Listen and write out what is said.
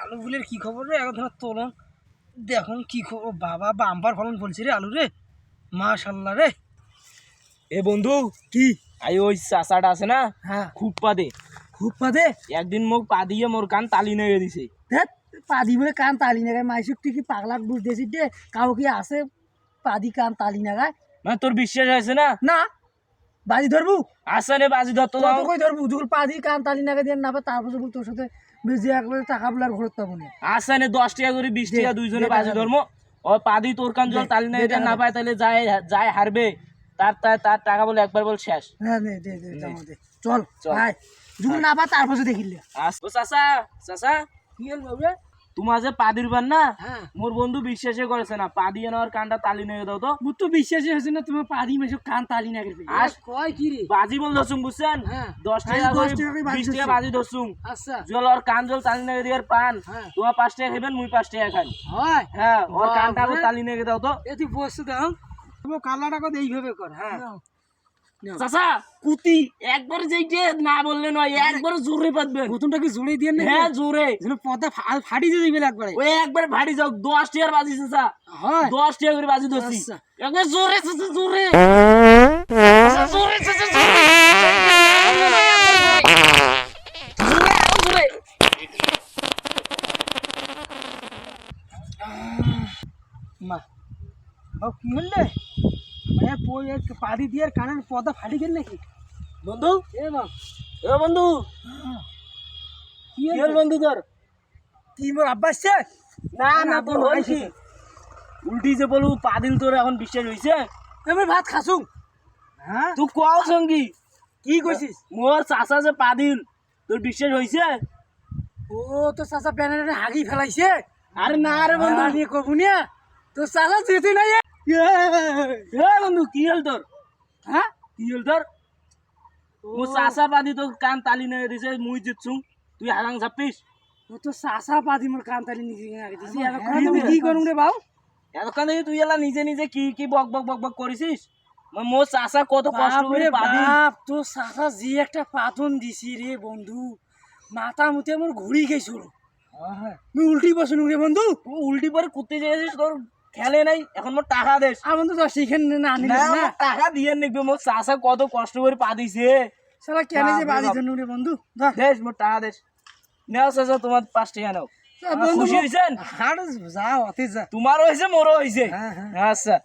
আলু ফুলের কি খবর রে? এখন তোলন দেখুন কি খবর বাবা, বাম্পার ফলন বলছি রে আলু রে, মাশাল্লাহ রে। এ বন্ধু কি ওই চাচাটা আছে না, হ্যাঁ খুব পাদে খুব পাদে একদিন মোক পা দিয়ে মোর কান তালি নেগে দিছে। দেখ পাদি বলে কান তালি নাগায়, মাইসুক তুই কি পাগলাক বুঝতেছি যে কাউ কি আছে পাদি কান তালি নাগায়? মানে তোর বিশ্বাস হয়েছে না? না বাজি ধরবু আসা নে বাজি ধরতো কত কই ধরবু, যখন পাদি কান তালি নাগায় দিয়ে না পায় তারপর বল তোর সাথে বেশি একবারে টাকা বলে আর ঘুরত পাবো না। আসা নে 10 টাকা করে 20 টাকা দুইজনে বাজি ধর্ম। ও পাদি তোর কান জল তালি নেগে দিয়ে না পায় তাহলে যায় যায় হারবে, তার তার তার টাকা বলে একবার বল শেষ। হ্যাঁ দে দে দে দে চল ভাই, যখন না পায় তারপর দেখিলে। ও চাচা চাচা কি হল বাবু? তোমার যে পাদির বান না, হ্যাঁ মোর বন্ধু বিশ্বাসই করেছে না, পা দিয়ে নেওয়ার কানটা তালি নেগে দাও তো। মুই তো বিশ্বাসই হচ্ছে না তোমার পাদি মেশো কান তালি নাগায় ফেলে। আজ কয় কি রে? বাজি বল ধরছুম বুঝছেন, হ্যাঁ 10 আমি টাকা 10 টাকা করে বাজি 20 টাকা ধরছি। বাজি ধরছুম। আচ্ছা জল আর কান জল তালি নেগে দিয়ার পান, হ্যাঁ তোমার 5 টাকা খাইবেন মুই 5 টাকা খান। হয় হ্যাঁ ওর কানটা বাবা। তালি নেগে দাও তো। এ তুই বসে দাও কালাটা কথা এইভাবে কর। হ্যাঁ চাচা কুতি একবার যেইটে না বললে নয়, একবার জোরে পাতবেন। প্রথমটা কি জুড়ে দিয়ে না? হ্যাঁ জোরে, যেন পদা ফাটি দিয়ে দিবে একবারে। ওই একবার ভাড়ি যাও 10 টাকার বাজি চাচা, হয় 10 টাকা করে বাজি ধরছি। আচ্ছা। একবার জোরে চাচা জোরে, চাচা, জোরে চাচা জোরে, জোরে, মা ও কি হলে মানে পাদি দিয়ে কানের পদা ফাটি গেল নাকি? বন্ধু এ মা এ বন্ধু কি কি হল বন্ধু তোর? কি মোর আব্বা আসছে? না না তোর আব্বা হয়েছি আইছে। উল্টি যে বলু পাদিল তোর এখন বিশ্বাস হয়েছে? আমি ভাত খাসু। হ্যাঁ তুই কও সঙ্গী কি কইছিস? মোর চাচা যে পাদিল তোর বিশ্বাস হয়েছে? ও তো চাচা প্যানেটে হাগি ফেলাইছে। আরে না রে বন্ধু, বন্ধু নিয়ে কবু নিয়া তো চাচা যেতে নাই। এ বন্ধু কি হল তোর? হ্যাঁ কি হল তোর? ও চাচা পাদি তোর কান তালি নেগে দিছে, মুই জিতছুম, তুই হারাং ছাপিস। ও তো চাচা পাদি মোর কান তালি নিজে আগে দিছি। হ্যাঁ, এখন আমি কি করুম রে বাউ? এতক্ষণ দেখি তুই এলা নিজে নিজে কি কি বক বক বক বক করিস। মোর চাচা কত কষ্ট করে বাপরে পাদিল। বাপ, তো চাচা জি একটা পাতন দিছি রে বন্ধু, মাথা মুতে আমার ঘুরি গেছিল। তুই উল্টি বসুন রে বন্ধু। তুই উল্টি পরে কুত্তে যাইছিস, তোর খেলে নাই, এখন মোর টাকা দেশ। আমার তো দশ এখানে না আনি না না। মোর টাকা দিয়ে নিবি, মোর চাচা কত কষ্ট করে পা দিছে। শালা কেন যে বাপরে বাজি বাপ। ধরনু রে বন্ধু? ধর দেশ মোর টাকা দেশ। নেও চাচা তোমার 5 টাকা নাও। বন্ধু খুশি হয়েছেন? হাড় যা অতে যা। তোমারও হয়েছে মোরও হয়েছে। হ্যাঁ হ্যাঁ আচ্ছা